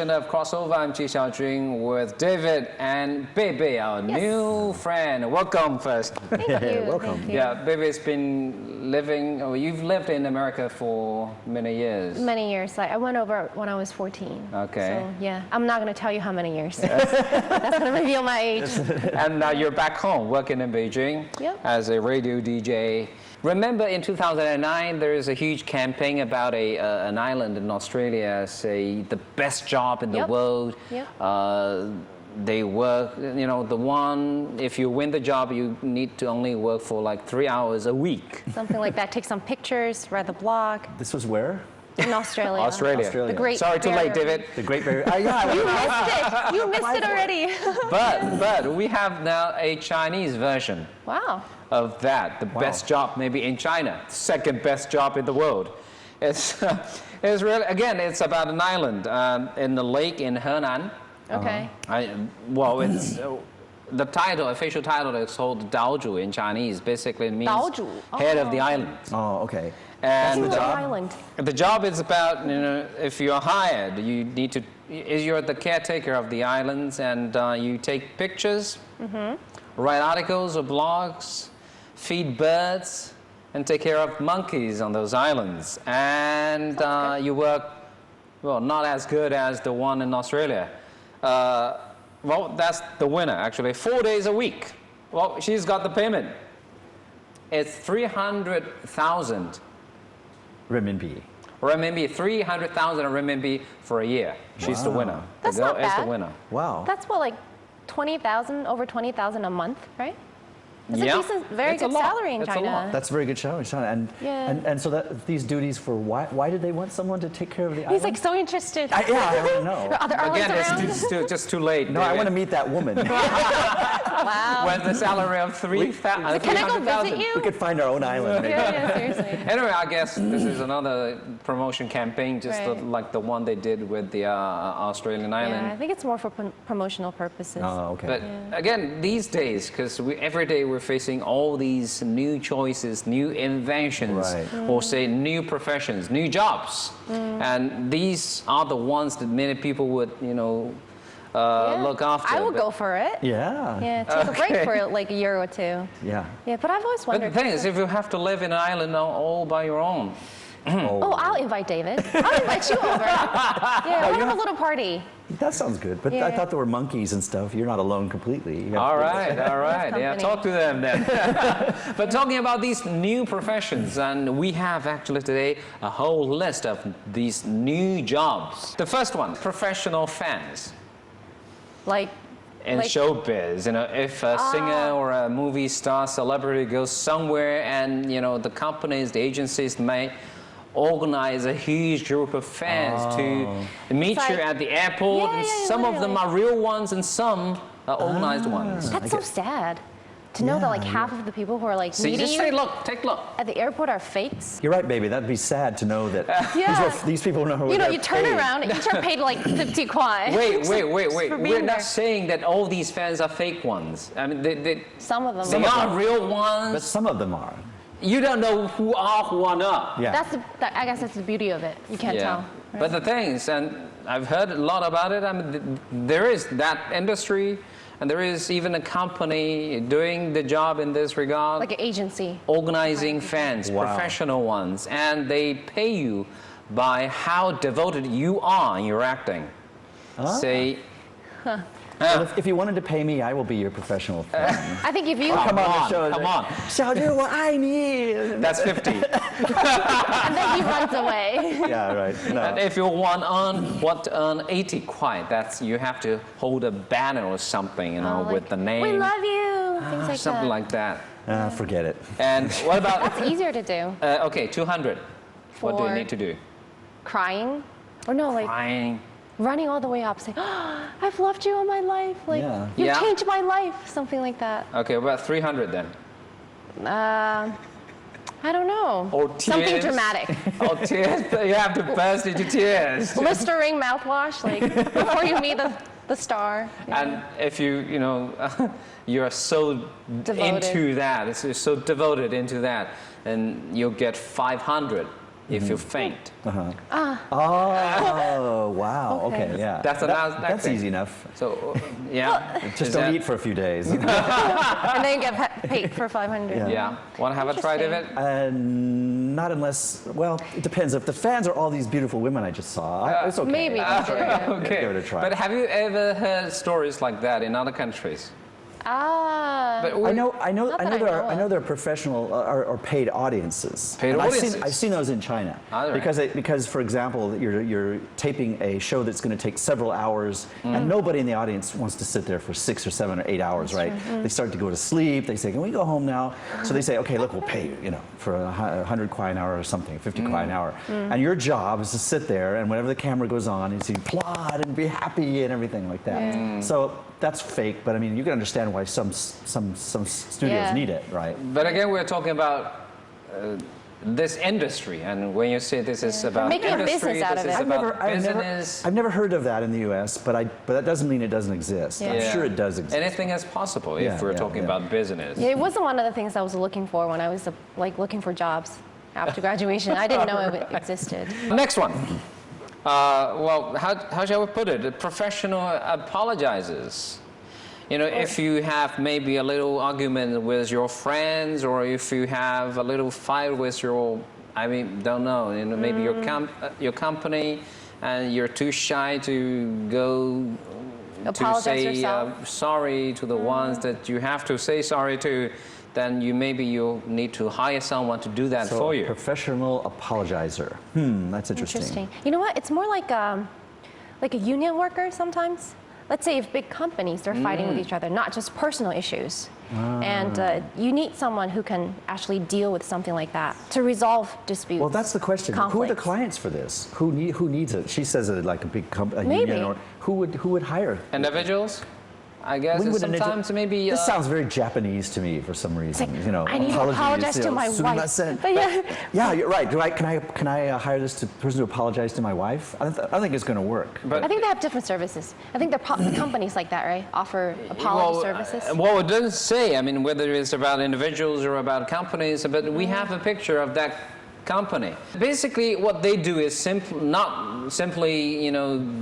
Of crossover, I'm Chi Xiaojun with David and Bebe, our new friend. Welcome first. Thank you. Welcome. Thank you. Yeah, Bebe's been living, you've lived in America for many years. Many years. I went over when I was 14. Okay. So, yeah, I'm not going to tell you how many years. That's going to reveal my age. And now you're back home, working in Beijing as a radio DJ. Remember in 2009, there is a huge campaign about an island in Australia, say the best job in the world. They work, you know, the one, if you win the job, you need to only work for like 3 hours a week. Something like that. Take some pictures, write the blog. This was where? In Australia. Australia. The Great Sorry, too late, David. The Great Barrier. Yeah, you missed it. You missed it already. But we have now a Chinese version. Wow. Of that, the best job maybe in China, second best job in the world. It's really, again, it's about an island in the lake in Henan. Okay. Well, it's the title, official title is called Daozhu in Chinese. Basically, it means head of the island. Oh, okay. And the island. The job is about, you know, if you're hired, you need to, you're the caretaker of the islands, and you take pictures, write articles or blogs, feed birds, and take care of monkeys on those islands. And you work, well, not as good as the one in Australia. Well, that's the winner, actually. 4 days a week. Well, she's got the payment. It's 300,000 renminbi. Renminbi, 300,000 renminbi for a year. She's the winner. That's the girl not bad. is the winner. Wow. That's what, like 20,000, over 20,000 a month, right? It's a decent, very good salary in China. That's a very good salary in China. And so that these duties for why did they want someone to take care of the island? He's like so interested. I want to know. Are there islands around? It's just too late. No, I want to meet that woman. Wow. With the salary of 300,000. Can I go visit you? We could find our own island. Yeah, seriously. Anyway, I guess this is another promotion campaign, just like the one they did with the Australian island. Yeah, I think it's more for promotional purposes. Oh, okay. But again, these days, because every day we're facing all these new choices, new inventions, or say new professions, new jobs. And these are the ones that many people would, you know, look after. I would go for it. Yeah. Take a break for like a year or two. Yeah. Yeah, but I've always wondered. But the thing is, if you have to live in an island all by your own. Oh, I'll invite David. I'll invite you over. Yeah, we'll have a little party. That sounds good. But I thought there were monkeys and stuff. You're not alone completely. All right. Yeah, talk to them then. But talking about these new professions, and we have actually today a whole list of these new jobs. The first one, professional fans. Like showbiz, you know, if a singer or a movie star, celebrity goes somewhere, and you know the companies, the agencies may organize a huge group of fans to meet you at the airport. And some of them are real ones, and some are organized ones. That's so sad. To know that like half of the people who are like meeting just you say, look, take a look. at the airport are fakes. You're right, baby. That'd be sad to know that these people know who you know, you turn around, each are paid like 50 kwai. Wait. We're not saying that all these fans are fake ones. I mean, some of them. They are real ones. But some of them are. You don't know who are not. Yeah. I guess that's the beauty of it. You can't tell. Right? But the thing is, and I've heard a lot about it, I mean, there is that industry, and there is even a company doing the job in this regard. Like an agency. Organizing fans, professional ones, and they pay you by how devoted you are in your acting. Say, well, if you wanted to pay me, I will be your professional fan. I think if you come on. Xiaojun, 我爱你. That's 50. And then he runs away. Yeah, right. No. And if you want to earn 80 kwai, that's you have to hold a banner or something, you know, with the name. We love you. Things like something like that. Forget it. And what about? That's easier to do. Okay, 200. What do you need to do? Crying, or no, like crying. Running all the way up, saying, oh, "I've loved you all my life. Like you changed my life." Something like that. Okay, about 300 then. I don't know. Or tears. Something dramatic. Or tears. You have to burst into tears. Listerine mouthwash, like before you meet the star. And if you know, you're so into that, you're so devoted into that, then you'll get 500 if you faint. Oh, wow. Okay, yeah. That's thing. easy enough. So, yeah. Just don't eat for a few days. And then you get paid for 500. Yeah. Want to have a try of it? Not unless, well, it depends. If the fans are all these beautiful women I just saw, it's okay. Maybe. Okay. Give it a try. But have you ever heard stories like that in other countries? But I know there are professional or paid audiences. Paid audiences. I've seen those in China. Right. Because for example, you're taping a show that's going to take several hours, and nobody in the audience wants to sit there for 6 or 7 or 8 hours, right? They start to go to sleep. They say, "Can we go home now?" So they say, "Okay, look, we'll pay you, for 100 kwai an hour or something, 50 kwai an hour." And your job is to sit there, and whenever the camera goes on, you see applaud and be happy and everything like that. So that's fake, but I mean, you can understand why some studios need it, right? But again, we're talking about this industry, and when you say this is about making industry, a business out of this it. is about business. I've never heard of that in the U.S., but that doesn't mean it doesn't exist. I'm sure it does exist. Anything is possible if we're talking about business. Yeah, it wasn't one of the things I was looking for when I was looking for jobs after graduation. I didn't know it existed. Next one. Well, how shall we put it? A professional apologizes. If you have maybe a little argument with your friends, or if you have a little fight with don't know, maybe your company, and you're too shy to go Apologize to say yourself. sorry to the ones that you have to say sorry to, then you'll need to hire someone to do that for you. Professional apologizer. That's interesting. You know what? It's more like a union worker sometimes. Let's say if big companies, they're fighting with each other, not just personal issues. And you need someone who can actually deal with something like that to resolve disputes. Well, that's the question. Conflicts. Who are the clients for this? Who needs it? She says it like a big company, union, or who would hire? Individuals? I guess sometimes maybe. This sounds very Japanese to me for some reason. I need to apologize to my wife. Yeah, you're right. Can I hire this person to apologize to my wife? I don't think it's going to work. But I think they have different services. I think they're companies like that, right? Offer apology services. Well, it doesn't say. I mean, whether it's about individuals or about companies, but we have a picture of that company. Basically, what they do is not simply,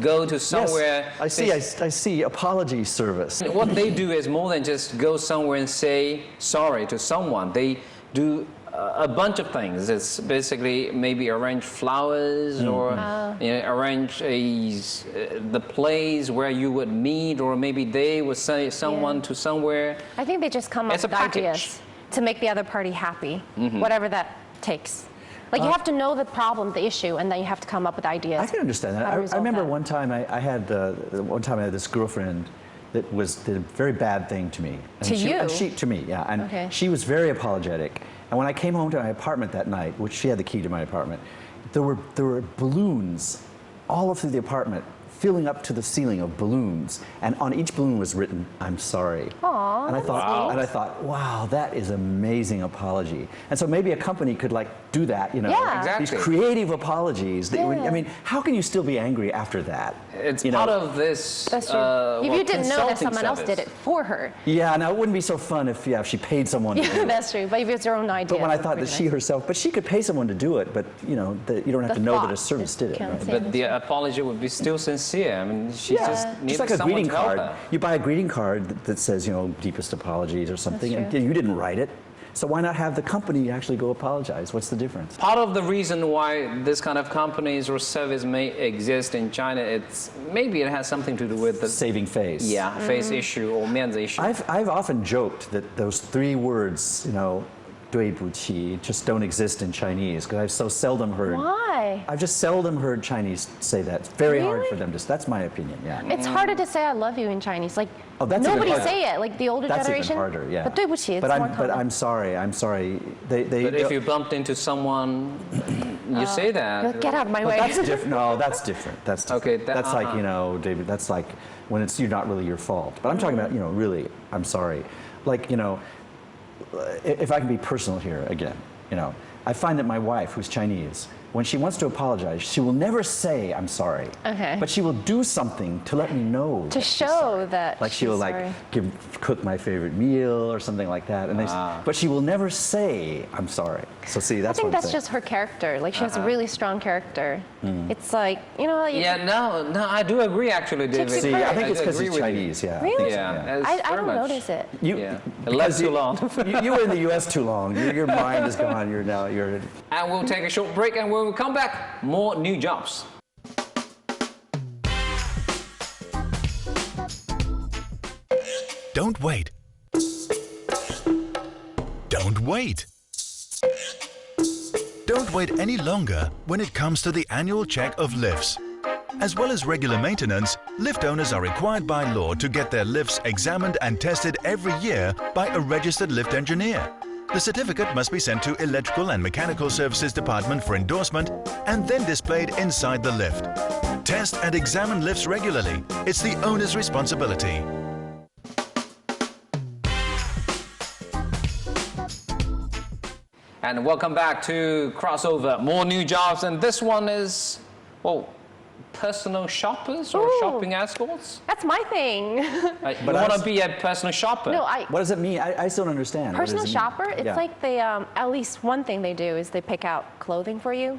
go to somewhere. Yes, I see. Apology service. What they do is more than just go somewhere and say sorry to someone. They do a bunch of things. It's basically maybe arrange flowers or arrange the place where you would meet, or maybe they would send someone to somewhere. I think they just come up with ideas to make the other party happy, whatever that takes. Like you have to know the problem, the issue, and then you have to come up with ideas. I can understand that. I remember one time I had this girlfriend that did a very bad thing to me. To me, yeah. And she was very apologetic. And when I came home to my apartment that night, which she had the key to my apartment, there were balloons all through the apartment, filling up to the ceiling of balloons, and on each balloon was written, "I'm sorry." Aww, and I thought, wow, that is amazing apology. And so maybe a company could do that, Exactly. these creative apologies. I mean, how can you still be angry after that? It's part of this. That's true. If you didn't know that someone else did it for her. Yeah, now it wouldn't be so fun if she paid someone to do it. That's true. But if it's your own idea. But when I thought that she could pay someone to do it, but you don't have to know that a service did it. Right? But the apology would be still sincere. I mean, she just needs like a someone greeting to help card. her. You buy a greeting card that says, deepest apologies or something, and you didn't write it. So why not have the company actually go apologize? What's the difference? Part of the reason why this kind of companies or service may exist in China, maybe it has something to do with the saving face. Yeah, face issue or men's issue. I've often joked that those 3 words, 对不起, just don't exist in Chinese because I've so seldom heard. Why? I've just seldom heard Chinese say that. It's very hard for them to. That's my opinion. Yeah. It's harder to say "I love you" in Chinese. Like nobody say it. Like the older generation. That's even harder. Yeah. But 对不起, it's more common. But I'm sorry. But if you bumped into someone, you say that. Get out of my way. That's different. No, that's different. That's different. Okay. That's like David. That's like when it's not really your fault. But I'm talking about really. I'm sorry. Like if I can be personal here again, I find that my wife, who's Chinese, when she wants to apologize, she will never say, I'm sorry. Okay. But she will do something to let me know. To show that Like she'll sorry. cook my favorite meal or something like that. And but she will never say, I'm sorry. So see, that's I think what I'm that's saying. just her character. Like she has a really strong character. It's like, you know. Yeah, no, I do agree actually, David. Gypsy See, I think it's do because agree he's with you. Chinese. Yeah. I Really? think so, Yeah, it's I very don't much. notice it. Yeah, it left too long. you were in the U.S. too long. Your mind is gone. You're. And we'll take a short break, and when we come back, more new jobs. Don't wait. Don't wait. Don't wait any longer when it comes to the annual check of lifts. As well as regular maintenance, lift owners are required by law to get their lifts examined and tested every year by a registered lift engineer. The certificate must be sent to Electrical and Mechanical Services Department for endorsement and then displayed inside the lift. Test and examine lifts regularly. It's the owner's responsibility. And welcome back to Crossover, more new jobs, and this one is, well, personal shoppers or Ooh. shopping escorts? That's my thing. You But want to be a personal shopper? No, What does it mean? I still don't understand. What does personal it mean? shopper, it's Yeah. like they, at least one thing they do is they pick out clothing for you.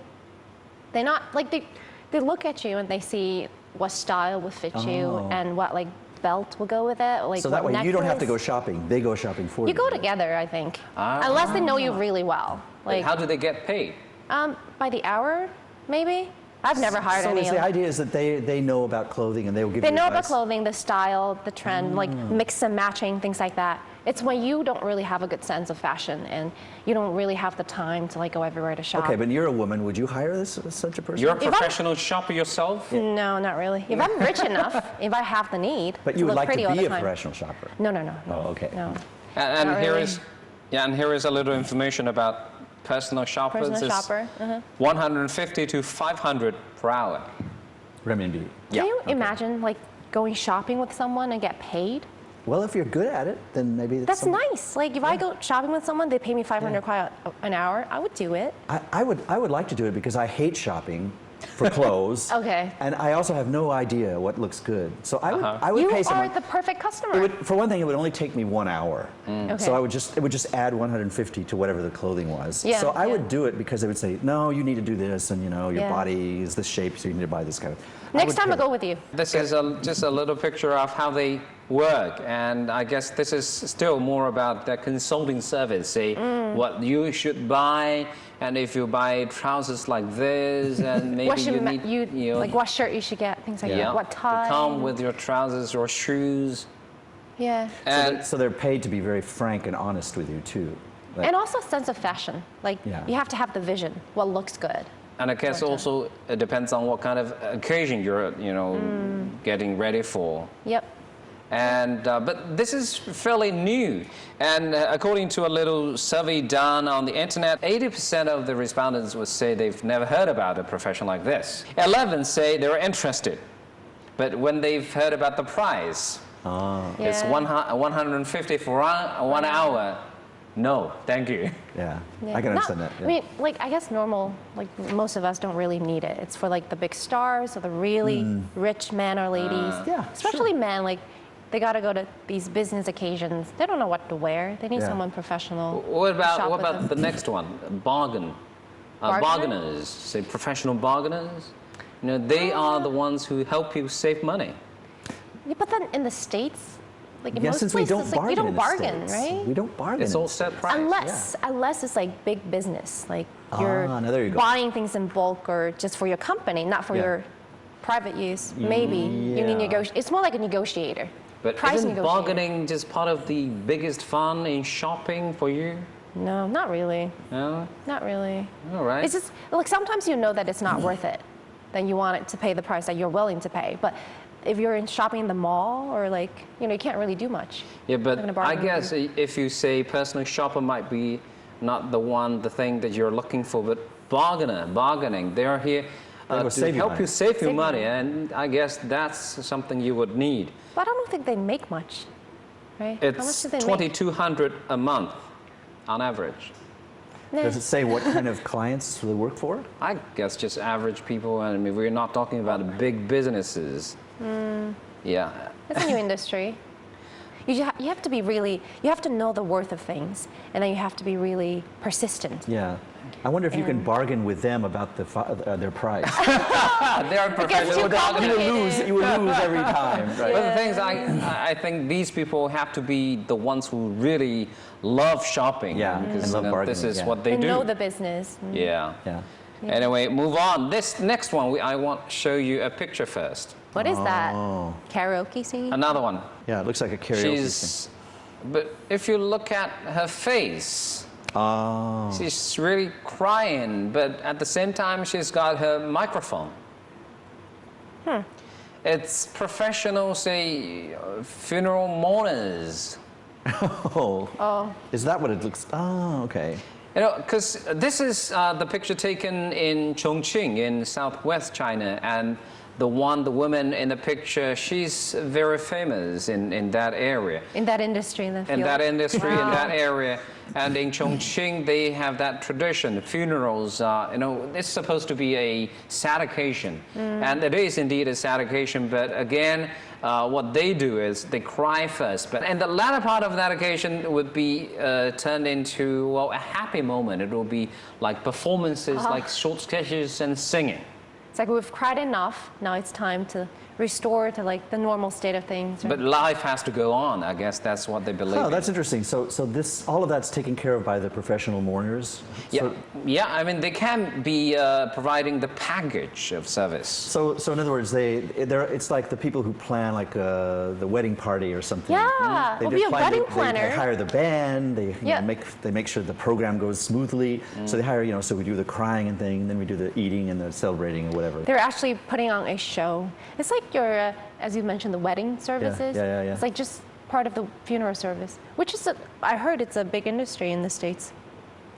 They're not, like they look at you and they see what style would fit you Oh. and what like belt will go with it. Like So that what way you don't have to go necklace. shopping. They go shopping for you. You go together, I think. Ah. Unless they know you really well. Like, How do they get paid? by the hour, maybe? I've never hired So any is of the them. idea is that they know about clothing and they will give They you know about advice? clothing, the style, the trend, like mix and matching, things like that. It's when you don't really have a good sense of fashion and you don't really have the time to like go everywhere to shop. Okay, but you're a woman. Would you hire such a person? You're a I'm- professional shopper yourself? No, not really. If I'm rich enough, if I have the need But to you would look like pretty to all be the a time. professional shopper. No. Oh, okay. No. And Not here really. is, and here is a little information about personal shoppers. Personal It's shopper. 150 to 500 per hour. Renminbi. Yeah. Can you imagine like going shopping with someone and get paid? Well, if you're good at it, then maybe That's some- nice. Like if I go shopping with someone, they pay me 500 kuai an hour, I would do it. I would like to do it because I hate shopping for clothes. Okay. And I also have no idea what looks good. So I would You pay are someone. the perfect customer. It would, for one thing, it would only take me 1 hour. Okay. So it would just add 150 to whatever the clothing was. Yeah, so I yeah. would do it because they would say, no, you need to do this, and your Yeah. body is this shape, so you need to buy this kind of. Next time I'll go with you. This is just a little picture of how they work, and I guess this is still more about the consulting service. Say what you should buy, and if you buy trousers like this, and maybe What should you need like what shirt you should get, things like that. What tie? to come with your trousers or shoes. Yeah. And So they're paid to be very frank and honest with you too. Like- And also sense of fashion. Like Yeah. you have to have the vision, what looks good. I guess also it depends on what kind of occasion you're getting ready for. Yep. And but this is fairly new, and according to a little survey done on the internet, 80% of the respondents would say they've never heard about a profession like this. 11 say they're interested, but when they've heard about the price, it's Yeah. 150 for 1 hour. No, thank you. Yeah, Yeah. I can Not- understand that. Yeah. I mean, like I guess normal, like most of us don't really need it. It's for like the big stars or the really rich men or ladies. Yeah, Especially men, like they got to go to these business occasions. They don't know what to wear. They need Yeah. someone professional. What to shop about with them. the next one? Bargain. Bargainer? Bargainers, say professional bargainers. They are the ones who help you save money. Yeah, but then in the States, like in Yeah, most since we places, don't like, bargain you don't in the bargain, States. right? We don't bargain. It's in all the set States. price. Unless it's like big business, like Ah, you're now there you go. buying things in bulk or just for your company, not for Yeah. your private use. Maybe you need Yeah. negotiate. It's more like a negotiator. But Price isn't negotiator. bargaining just part of the biggest fun in shopping for you? No, not really. No? Not really. All right. It's just like sometimes you know that it's not worth it, then you want it to pay the price that you're willing to pay. But if you're in shopping in the mall or like you can't really do much. Yeah, but Not gonna I bargain with guess if you say personal shopper might be not the thing that you're looking for, but bargaining, they are here They will to save you help money. you save your Save you money, money. and I guess that's something you would need. But I don't think they make much, right? How much It's do they make? 2,200 a month on average. Does it say what kind of clients they work for? I guess just average people. I mean, we're not talking about big businesses. Yeah. It's a new industry. You have to be really, you have to know the worth of things, and then you have to be really persistent. Yeah. I wonder if you can bargain with them about their price. They're professional. You will lose every time. Right? But the thing is, I think these people have to be the ones who really love shopping. Yeah, because and love bargaining, this is yeah. what they And do. know the business. Yeah. Yeah. Anyway, move on. This next one, I want to show you a picture first. What is that? Karaoke scene? Another one. Yeah, it looks like a karaoke thing. But if you look at her face, she's really crying, but at the same time, she's got her microphone. It's professional, say, funeral mourners. Oh. Is that what it looks? Oh, okay. You know, because this is the picture taken in Chongqing in southwest China, and the woman in the picture, she's very famous in that area. In that industry, in the field. In that industry, Wow. in that area. And in Chongqing, they have that tradition. Funerals, you know, it's supposed to be a sad occasion. And it is indeed a sad occasion, but again, what they do is they cry first. But and the latter part of that occasion would be turned into, well, a happy moment. It will be like performances, like short sketches and singing. It's like we've cried enough, now it's time to restore to like the normal state of things. Right? But life has to go on. I guess that's what they believe. Oh, that's in. interesting. So this, all of that's taken care of by the professional mourners? Yeah, yeah. I mean, they can be providing the package of service. So in other words, it's like the people who plan like the wedding party or something. Yeah, They we'll be a wedding planner. They hire the band. They Yeah. they make sure the program goes smoothly. So they hire, so we do the crying and thing, and then we do the eating and the celebrating or whatever. They're actually putting on a show. It's like your, as you mentioned, the wedding services. Yeah. It's like just part of the funeral service, which is, I heard it's a big industry in the States.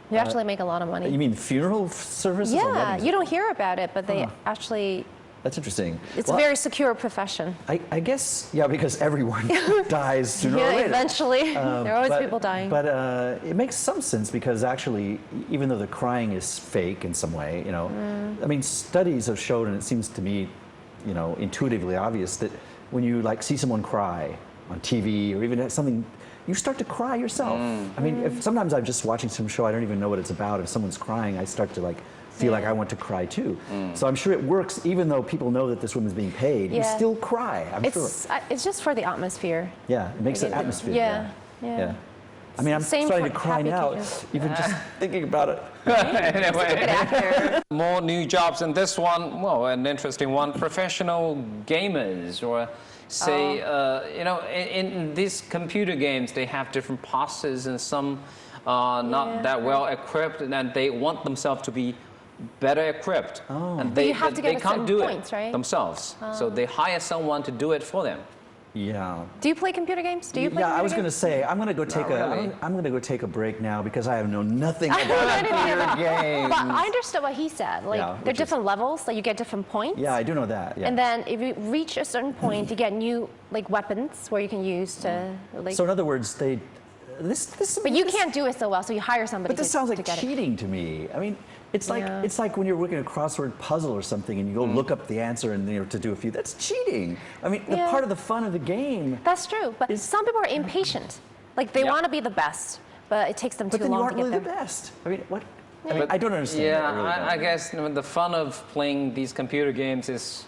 You actually make a lot of money. You mean funeral services? or Yeah, weddings? you don't hear about it, but they actually, That's interesting. it's Well, a very secure profession. I guess, yeah, because everyone dies sooner or Yeah, later. eventually. There are always people dying. But it makes some sense because actually, even though the crying is fake in some way, I mean, studies have shown, and it seems to me, intuitively obvious that when you like see someone cry on TV or even something, you start to cry yourself. I mean, if sometimes I'm just watching some show, I don't even know what it's about. If someone's crying, I start to feel like I want to cry too. So I'm sure it works, even though people know that this woman's being paid. You Yeah. still cry. I'm sure. It's just for the atmosphere. Yeah, it makes an atmosphere. Yeah. I mean, I'm Same starting for to cry happy now, occasions. even just thinking about it. Anyway, Actor. more new jobs, and this one, well, an interesting one: professional gamers, or say, in these computer games, they have different bosses, and some are not that well equipped, and they want themselves to be better equipped, and you have to get they a can't certain do points, it right? themselves, so they hire someone to do it for them. Yeah. Do you play computer games? Do you play Yeah, I computer was going to games? say I'm going to go take really. I'm going to go take a break now because I have known nothing I about didn't computer either. games. But I understood what he said. Like, Yeah, there are which is- different levels, like you get different points. Yeah, I do know that. Yeah. And then if you reach a certain point, you get new weapons where you can use to So in other words, this. But you can't do it so well, so you hire somebody But this to, sounds to like get it. cheating to me. I mean, it's like Yeah. it's like when you're working a crossword puzzle or something, and you go look up the answer and to do a few. That's cheating. I mean, the Yeah. part of the fun of the game. That's true, but some people are impatient. Like they Yeah. want to be the best, but it takes them But too then you long aren't to really get the there. best. I mean, what? I mean, I don't understand. Yeah, that. I really don't. I guess the fun of playing these computer games is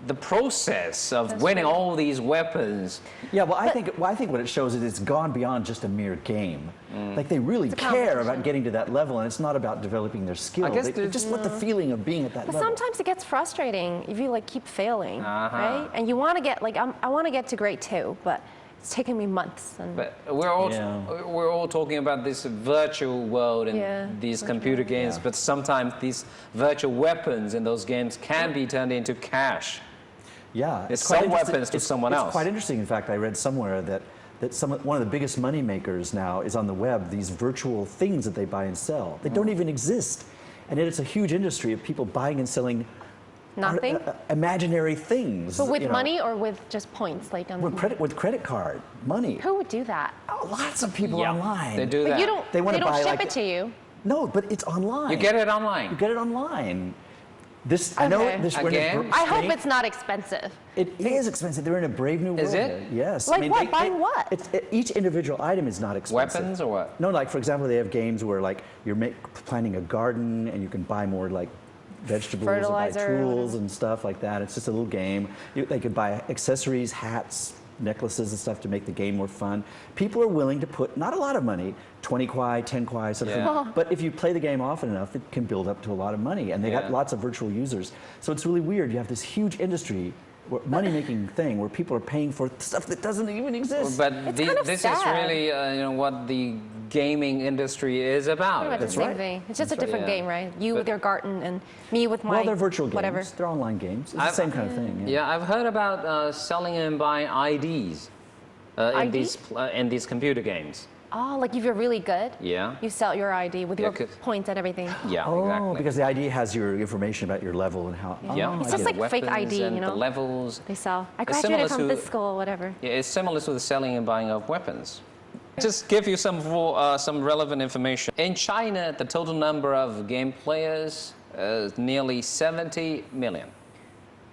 the process of winning all these weapons. Yeah, well, I think what it shows is it's gone beyond just a mere game. Like they really a care competition. about getting to that level, and it's not about developing their skill. guess They there's- just want the feeling of being at that But level. sometimes it gets frustrating if you keep failing, right? And you want to get I want to get to grade 2, but it's taking me months. And But Yeah. we're all talking about this virtual world and Yeah, these computer games, Yeah. but sometimes these virtual weapons in those games can be turned into cash. Yeah, It's quite sell interesting. weapons to someone It's else. quite interesting. In fact, I read somewhere that one of the biggest money makers now is on the web. These virtual things that they buy and sell, they don't even exist, and yet it's a huge industry of people buying and selling nothing. imaginary things. But with you know, money or with just points, like on with credit card money. Who would do that? Oh, lots of people online. They do But that. you don't. They wanna buy, ship like- it to you. No, but it's online. You get it online. You get it online. This I know. Okay. This we're in a Again? I hope it's not expensive. It is expensive. They're in a brave new world. Is it? here. Yes. Like what? Buying what? Each individual item is not expensive. Weapons or what? No, like for example, they have games where like you're planting a garden and you can buy more like vegetables and buy Fertilizer or tools whatever. and stuff like that. It's just a little game. They could buy accessories, hats, necklaces and stuff to make the game more fun. People are willing to put not a lot of money, 20 kwai, 10 kwai, something. Yeah. But if you play the game often enough, it can build up to a lot of money. And they got Yeah. lots of virtual users. So it's really weird. You have this huge industry, money-making thing where people are paying for stuff that doesn't even exist. But It's kind of this is sad. really what the gaming industry is about. Pretty much the That's same right. thing. It's just a That's right. different Yeah. game, right? You But- with your garden and me with my Well, they're virtual games. whatever. They're online games. It's the same kind of thing. Yeah, I've heard about selling and buying IDs ID? in these computer games. Oh, like if you're really good, Yeah. you sell your ID with Yeah, your 'cause- points and everything. Yeah, Oh, exactly. because the ID has your information about your level and how. Yeah, Oh, It's I just get like it. fake weapons ID, and you know? the levels. They sell. I It's graduated similar from to- this school, whatever. Yeah, it's similar to the selling and buying of weapons. Just give you some relevant information. In China, the total number of game players is nearly 70 million.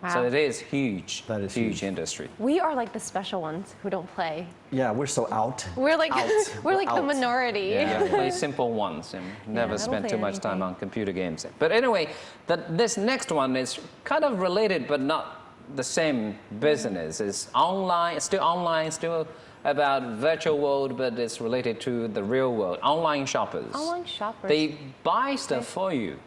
Wow. So it is huge. That is huge huge. industry. We are like the special ones who don't play. Yeah, we're so out. We're like Out. we're like the Out. minority. Yeah, play simple ones and I never don't spend play too much time anything. on computer games. But anyway, this next one is kind of related, but not the same business. It's online, still about virtual world, but it's related to the real world. Online shoppers. Online shoppers. They buy stuff for you,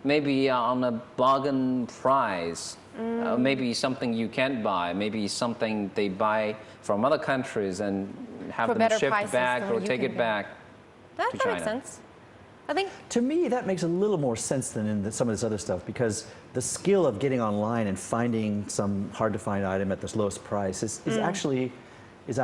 maybe on a bargain price. Maybe something you can't buy. Maybe something they buy from other countries and have For them better shipped prices back than or you take can it get. back. that to makes China. sense. I think To me, that makes a little more sense than in some of this other stuff because the skill of getting online and finding some hard-to-find item at the lowest price is actually it's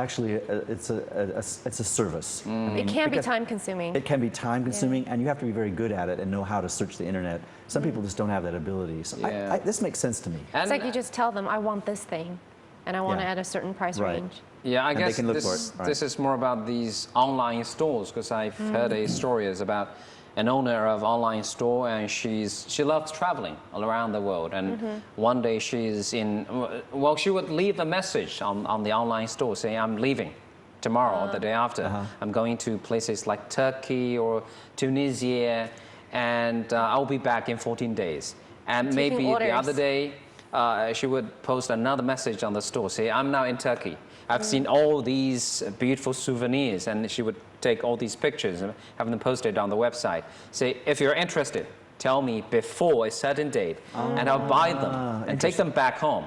a service. I mean, it can be because time consuming. It can be time-consuming, and you have to be very good at it and know how to search the internet. Some people just don't have that ability. So Yeah. this makes sense to me. And It's like you just tell them, I want this thing, and I want Yeah. it at a certain price Right. range. yeah, I and they guess can look this, for it, right. this is more about these online stores because I've heard a story is about an owner of online store and she loves traveling all around the world and one day she's she would leave a message on the online store saying I'm leaving tomorrow or the day after. I'm going to places like Turkey or Tunisia and I'll be back in 14 days. And Taking maybe orders. the other day she would post another message on the store, say, I'm now in Turkey. I've seen all these beautiful souvenirs, and she would take all these pictures and have them posted on the website. Say, if you're interested, tell me before a certain date, and I'll buy them and take them back home.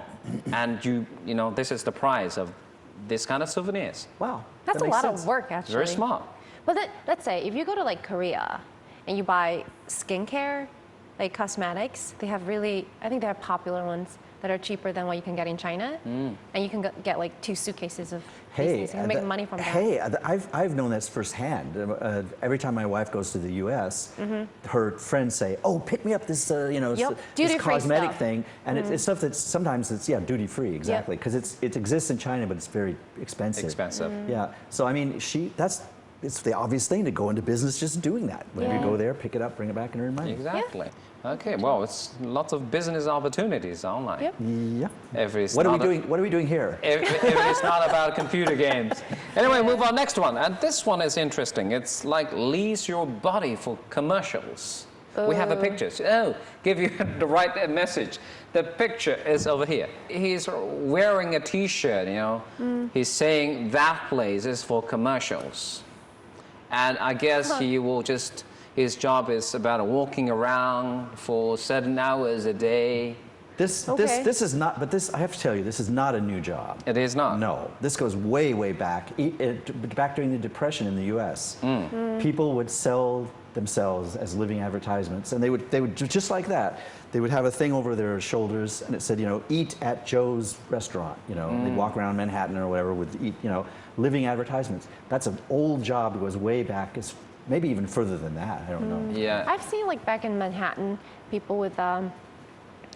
And you know, this is the price of this kind of souvenirs. Wow, That's that a makes lot sense. of work, actually. Very smart. But let's say if you go to like Korea and you buy skincare, like cosmetics, they have I think they have popular ones that are cheaper than what you can get in China, and you can get like 2 suitcases of these things. You can make money from that. Hey, I've known this firsthand. Every time my wife goes to the U.S., her friends say, "Oh, pick me up this, Yep. this Duty-free cosmetic stuff. thing," and it's stuff that's sometimes duty free, exactly, because it exists in China, but it's very expensive. Expensive. Yeah. So I mean, it's the obvious thing to go into business just doing that. When you go there, pick it up, bring it back, and earn money. Exactly. Okay, well, it's lots of business opportunities online. Yep. Yeah. If it's What are we not a- doing? What are we doing here? if it's not about computer games. Anyway, move on next one. And this one is interesting. It's like lease your body for commercials. We have a picture. Give you the right message. The picture is over here. He's wearing a T-shirt, He's saying that place is for commercials. And I guess he will his job is about walking around for certain hours a day. This is not. But I have to tell you, this is not a new job. It is not. No, this goes way back. Back during the Depression in the U.S., people would sell themselves as living advertisements, and they would just like that. They would have a thing over their shoulders, and it said, eat at Joe's restaurant. They'd walk around Manhattan or whatever with living advertisements. That's an old job. It goes way back. It's maybe even further than that. I don't know. Yeah. I've seen like back in Manhattan, people with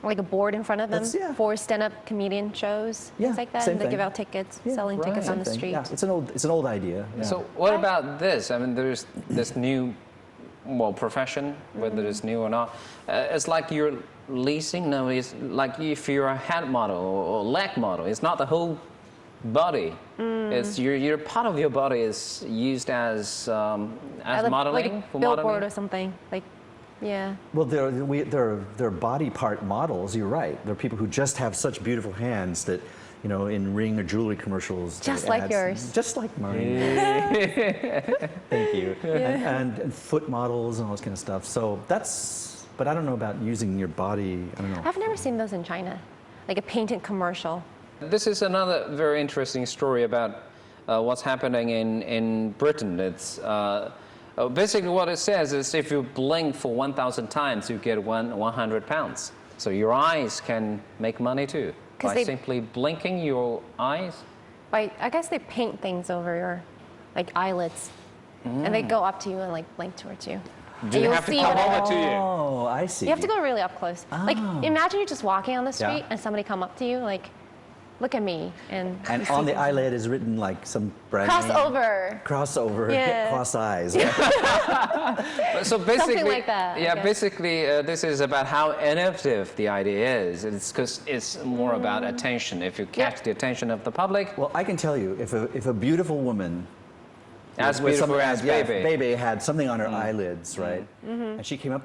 like a board in front of them for stand-up comedian shows, Yeah, things like that. same And they thing. give out tickets, Yeah, selling right. tickets on the Same thing. street. Yeah, it's an old idea. Yeah. So what about this? I mean, there's this new well, profession, whether it's new or not. It's like you're leasing. No, it's like if you're a head model or leg model. It's not the whole body. It's your part of your body is used as modeling, like a for billboard modeling. or something. Like, yeah. Well, they're body part models. You're right. There are people who just have such beautiful hands that, you know, in ring or jewelry commercials. Just like yours. Just like mine. Thank you. And foot models and all this kind of stuff. So that's, but I don't know about using your body. I don't know. I've never seen those in China, like a painted commercial. This is another very interesting story about what's happening in Britain. It's basically what it says is if you blink for 1,000 times, you get 100 pounds. So your eyes can make money too by simply blinking your eyes. I guess they paint things over your like eyelids, and they go up to you and like blink towards you. Do you have to come over to you? Oh, I see. You have to go really up close. Like imagine you're just walking on the street Yeah. and somebody come up to you like, look at me, and on the eyelid is written like some brand name. crossover. Crossover, Yeah. cross eyes. So basically, Something like that, I yeah, guess. basically, this is about how innovative the idea is. It's because it's more about attention. If you catch the attention of the public, Well, I can tell you, if a beautiful woman, as with beautiful something- as yeah, baby. Baby had something on her eyelids, right? And she came up